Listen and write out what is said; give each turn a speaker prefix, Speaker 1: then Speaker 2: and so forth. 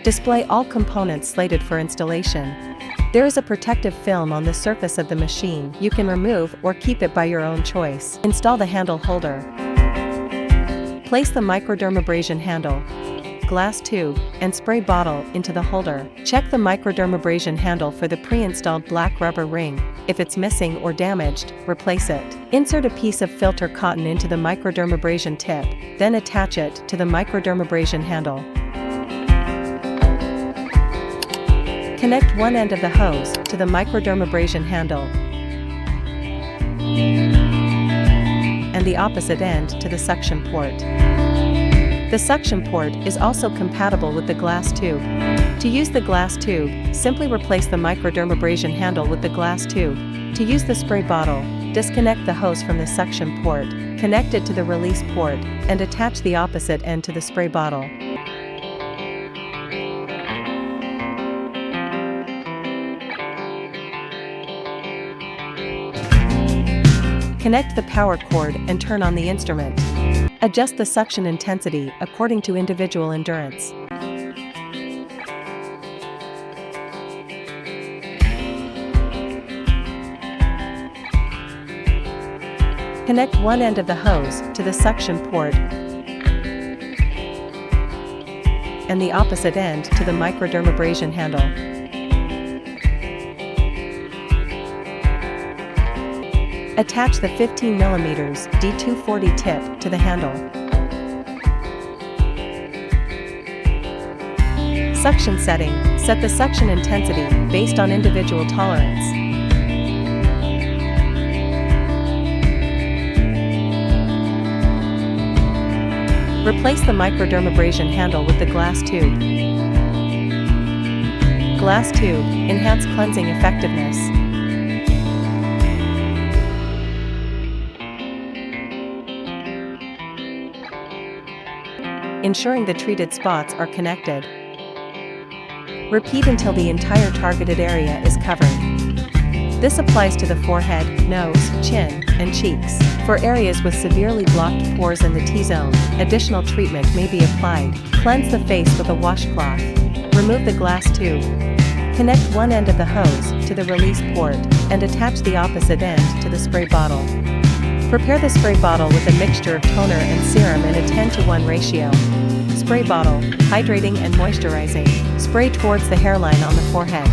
Speaker 1: Display all components slated for installation. There is a protective film on the surface of the machine. You can remove or keep it by your own choice. Install the handle holder. Place the microdermabrasion handle, glass tube, and spray bottle into the holder. Check the microdermabrasion handle for the pre-installed black rubber ring. If it's missing or damaged, replace it. Insert a piece of filter cotton into the microdermabrasion tip, then attach it to the microdermabrasion handle. Connect one end of the hose to the microdermabrasion handle and the opposite end to the suction port. The suction port is also compatible with the glass tube. To use the glass tube, simply replace the microdermabrasion handle with the glass tube. To use the spray bottle, disconnect the hose from the suction port, connect it to the release port, and attach the opposite end to the spray bottle. Connect the power cord and turn on the instrument. Adjust the suction intensity according to individual endurance. Connect one end of the hose to the suction port and the opposite end to the microdermabrasion handle. Attach the 15mm D240 tip to the handle. Suction setting. Set the suction intensity based on individual tolerance. Replace the microdermabrasion handle with the glass tube. Glass tube. Enhance cleansing effectiveness. Ensuring the treated spots are connected. Repeat until the entire targeted area is covered. This applies to the forehead, nose, chin, and cheeks. For areas with severely blocked pores in the T-zone, additional treatment may be applied. Cleanse the face with a washcloth. Remove the glass tube. Connect one end of the hose to the release port and attach the opposite end to the spray bottle. Prepare the spray bottle with a mixture of toner and serum in a 10:1 ratio. Spray bottle, hydrating and moisturizing. Spray towards the hairline on the forehead.